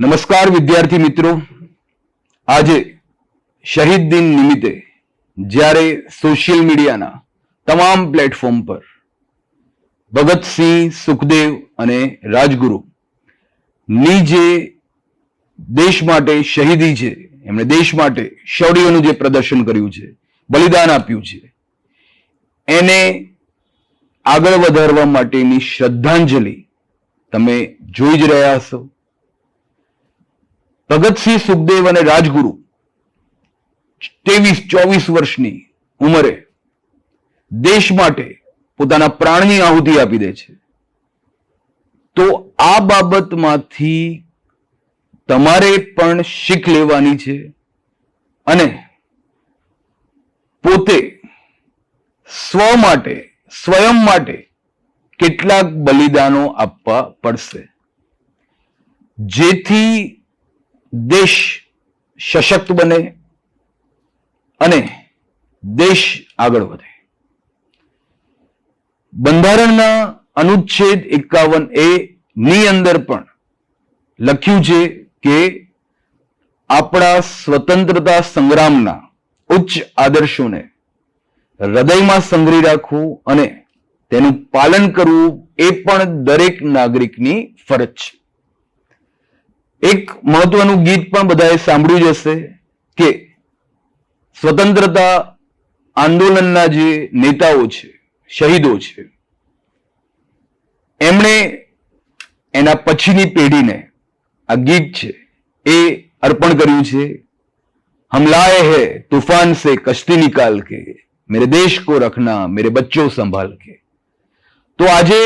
નમસ્કાર વિદ્યાર્થી મિત્રો, આજે શહીદ દિન નિમિત્તે જ્યારે સોશિયલ મીડિયાના તમામ પ્લેટફોર્મ પર ભગતસિંહ, સુખદેવ અને રાજગુરુ ની જે દેશ માટે શહીદી છે, એમણે દેશ માટે શૌર્યનું જે પ્રદર્શન કર્યું છે, બલિદાન આપ્યું છે, એને આગળ વધારવા માટેની શ્રદ્ધાંજલિ તમે જોઈ જ રહ્યા હશો. ભગતસિંહ, સુખદેવ અને રાજગુરુ 23-24 વર્ષની ઉંમરે દેશ માટે પોતાના પ્રાણની આહુતિ આપી દે છે. તો આ બાબતમાંથી તમારે પણ શીખ લેવાની છે અને પોતે સ્વયં માટે કેટલાક બલિદાનો આપવા પડશે, જેથી દેશ સશક્ત બને અને દેશ આગળ વધે. બંધારણના અનુચ્છેદ 51A ની અંદર પણ લખ્યું છે કે આપણા સ્વતંત્રતા સંગ્રામના ઉચ્ચ આદર્શોને હૃદયમાં સંગ્રહી રાખવું અને તેનું પાલન કરવું એ પણ દરેક નાગરિકની ફરજ છે. એક મહત્વનું ગીત પણ બધાએ સાંભળ્યું જ હશે કે સ્વતંત્રતા આંદોલનના જે નેતાઓ છે, શહીદો છે, એમણે એના પછીની પેઢીને આ ગીત છે એ અર્પણ કર્યું છે. હમ લાએ હૈ તूफान से कश्ती निकाल के, मेरे देश को रखना मेरे बच्चों संभाल के. તો આજે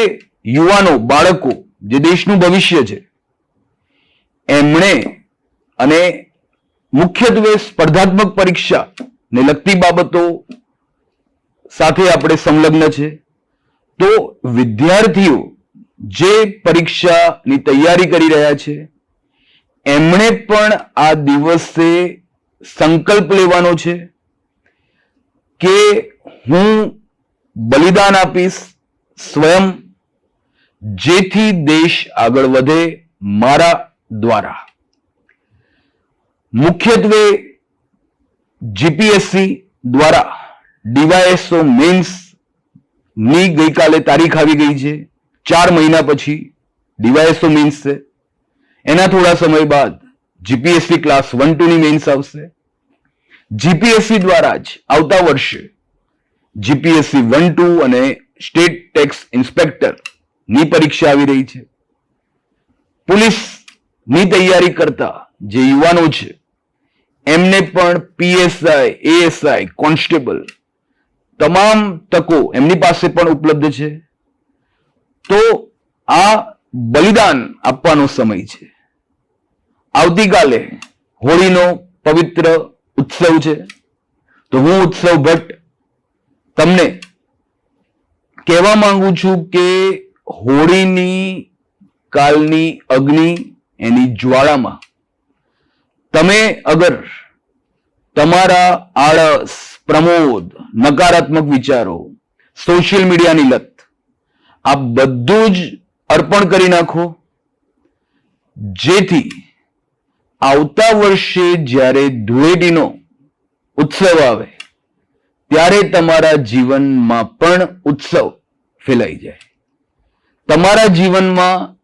યુવાનો, બાળકો જે દેશનું ભવિષ્ય છે, એમણે અને મુખ્યત્વે સ્પર્ધાત્મક પરીક્ષા ને લગતી બાબતો સાથે આપણે સંલગ્ન છે. તો વિદ્યાર્થીઓ જે પરીક્ષાની તૈયારી કરી રહ્યા છે, એમણે પણ આ દિવસે સંકલ્પ લેવાનો છે કે હું બલિદાન આપીશ સ્વયં, જેથી દેશ આગળ વધે મારા દ્વારા. મુખ્યત્વે જીપીએસસી દ્વારા ડીવાયએસઓ મેન્સ ની ગઈકાલે તારીખ આવી ગઈ છે. 4 મહિના પછી ડીવાયએસઓ મેન્સ છે. એના થોડા સમય બાદ જીપીએસસી ક્લાસ 1-2 ની મેન્સ આવશે. જીપીએસસી દ્વારા જ આવતા વર્ષે જીપીએસસી 1-2 અને સ્ટેટ ટેક્સ ઇન્સ્પેક્ટર ની પરીક્ષા આવી રહી છે. પોલીસની તૈયારી કરતા જે યુવાનો છે, એમને પણ પીએસઆઈ, એએસઆઈ, કોન્સ્ટેબલ તમામ તકો એમની પાસે પણ ઉપલબ્ધ છે. તો આ બલિદાન આપવાનો સમય છે. આવતીકાલે હોળીનો પવિત્ર ઉત્સવ છે. તો હું ઉત્સવ ભટ્ટ તમને કહેવા માંગુ છું કે હોળીની કાલની અગ્નિ, એની જ્વાળામાં તમે અગર તમારા આળસ, પ્રમોદ, નકારાત્મક વિચારો, સોશિયલ મીડિયાની લત, આ બધું જ અર્પણ કરી નાખો, જેથી આવતા વર્ષે જ્યારે ધૂળેટીનો ઉત્સવ આવે ત્યારે તમારા જીવનમાં પણ ઉત્સવ ફેલાઈ જાય. તમારા જીવનમાં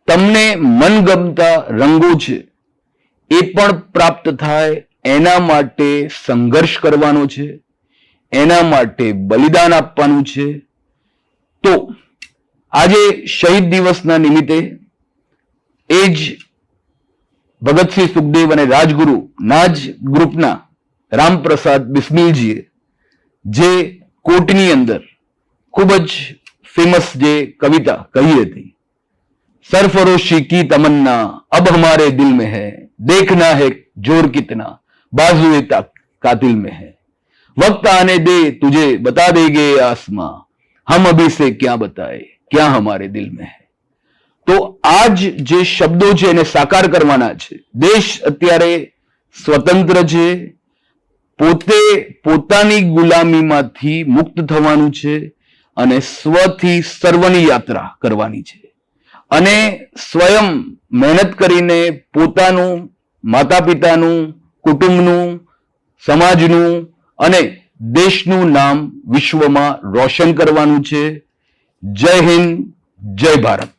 તમને મનગમતા રંગો છે એ પણ પ્રાપ્ત થાય, એના માટે સંઘર્ષ કરવાનો છે, એના માટે બલિદાન આપવાનું છે. તો આજે શહીદ દિવસના નિમિત્તે એ જ ભગતસિંહ, સુખદેવ અને રાજગુરુ ના જ ગ્રુપના રામપ્રસાદ બિસ્મિલજીએ જે કોટની અંદર ખૂબ જ ફેમસ જે કવિતા કહી હતી, सरफरोशी की तमन्ना अब हमारे दिल में है, देखना है जोर कितना बाजुए कातिल में है, वक्त आने दे तुझे बता देंगे आसमां, हम अभी से क्या बताए क्या हमारे दिल में है. તો આજ જે શબ્દો છે એને સાકાર કરવાના છે. દેશ અત્યારે સ્વતંત્ર છે, પોતે પોતાની ગુલામીમાંથી મુક્ત થવાનું છે અને સ્વથી સર્વની યાત્રા કરવાની છે. અને સ્વયં મહેનત કરીને પોતાનું, માતા પિતાનું, કુટુંબનું, સમાજનું અને દેશનું નામ વિશ્વમાં રોશન કરવાનું છે. જય હિન્દ, જય ભારત.